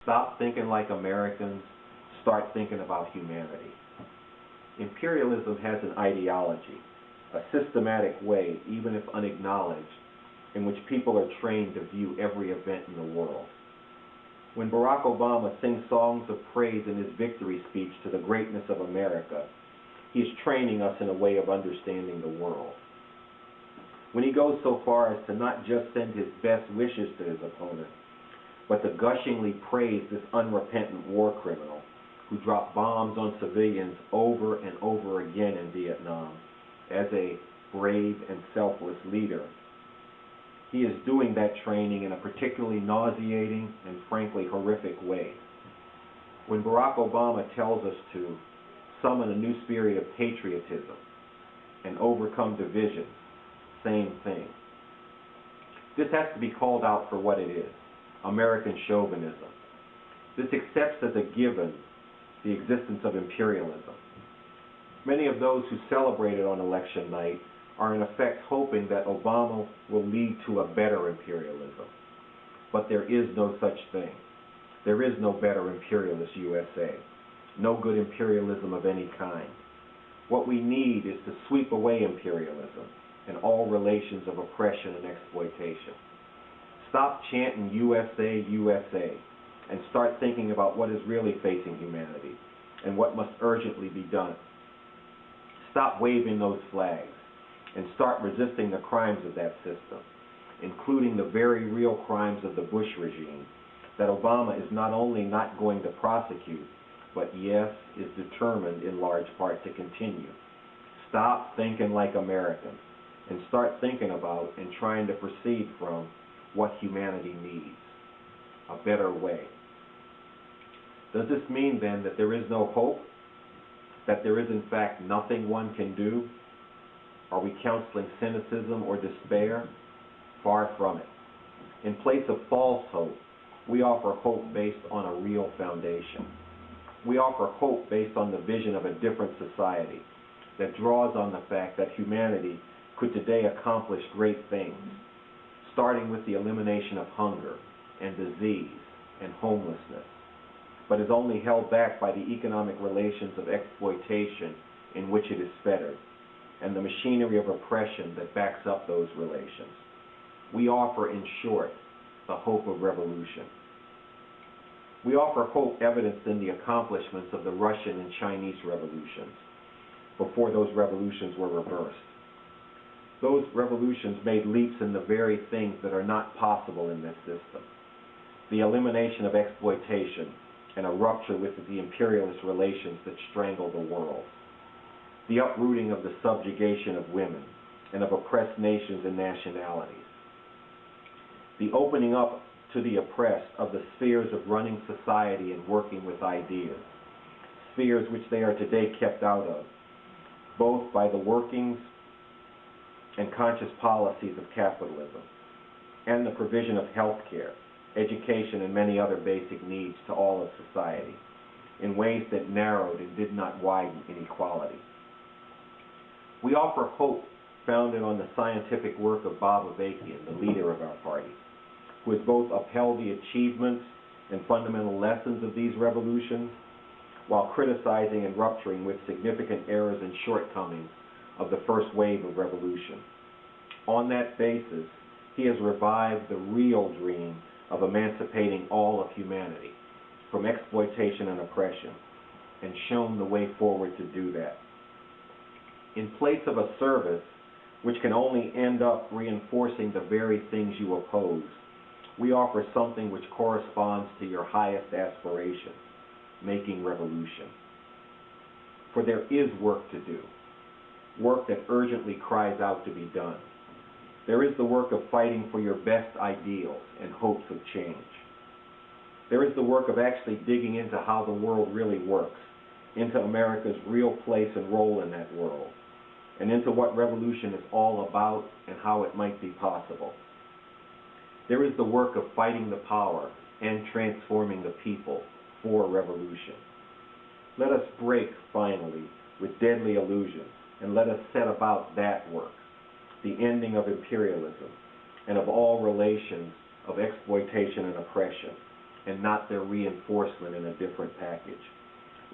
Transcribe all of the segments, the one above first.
Stop thinking like Americans, start thinking about humanity. Imperialism has an ideology, a systematic way, even if unacknowledged, in which people are trained to view every event in the world. When Barack Obama sings songs of praise in his victory speech to the greatness of America, he is training us in a way of understanding the world. When he goes so far as to not just send his best wishes to his opponent, but to gushingly praise this unrepentant war criminal who dropped bombs on civilians over and over again in Vietnam as a brave and selfless leader, he is doing that training in a particularly nauseating and frankly horrific way. When Barack Obama tells us to summon a new spirit of patriotism and overcome divisions, same thing. This has to be called out for what it is, American chauvinism. This accepts as a given the existence of imperialism. Many of those who celebrated on election night are in effect hoping that Obama will lead to a better imperialism. But there is no such thing. There is no better imperialist USA. No good imperialism of any kind. What we need is to sweep away imperialism and all relations of oppression and exploitation. Stop chanting USA, USA, and start thinking about what is really facing humanity and what must urgently be done. Stop waving those flags and start resisting the crimes of that system, including the very real crimes of the Bush regime that Obama is not only not going to prosecute, but yes, is determined in large part to continue. Stop thinking like Americans and start thinking about and trying to proceed from what humanity needs, a better way. Does this mean then that there is no hope? That there is in fact nothing one can do? Are we counseling cynicism or despair? Far from it. In place of false hope, we offer hope based on a real foundation. We offer hope based on the vision of a different society that draws on the fact that humanity could today accomplish great things, starting with the elimination of hunger and disease and homelessness, but is only held back by the economic relations of exploitation in which it is fettered, and the machinery of oppression that backs up those relations. We offer, in short, the hope of revolution. We offer hope evidenced in the accomplishments of the Russian and Chinese revolutions before those revolutions were reversed. Those revolutions made leaps in the very things that are not possible in this system. The elimination of exploitation and a rupture with the imperialist relations that strangle the world. The uprooting of the subjugation of women and of oppressed nations and nationalities. The opening up to the oppressed of the spheres of running society and working with ideas, spheres which they are today kept out of, both by the workings and conscious policies of capitalism, and the provision of health care, education, and many other basic needs to all of society, in ways that narrowed and did not widen inequality. We offer hope founded on the scientific work of Bob Avakian, the leader of our party, who has both upheld the achievements and fundamental lessons of these revolutions, while criticizing and rupturing with significant errors and shortcomings of the first wave of revolution. On that basis, he has revived the real dream of emancipating all of humanity from exploitation and oppression, and shown the way forward to do that. In place of a service which can only end up reinforcing the very things you oppose, we offer something which corresponds to your highest aspirations, making revolution. For there is work to do, work that urgently cries out to be done. There is the work of fighting for your best ideals and hopes of change. There is the work of actually digging into how the world really works, into America's real place and role in that world, and into what revolution is all about and how it might be possible. There is the work of fighting the power and transforming the people for revolution. Let us break, finally, with deadly illusions, and let us set about that work, the ending of imperialism and of all relations of exploitation and oppression, and not their reinforcement in a different package.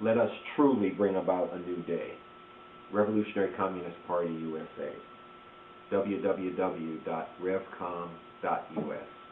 Let us truly bring about a new day. Revolutionary Communist Party USA. www.revcom.us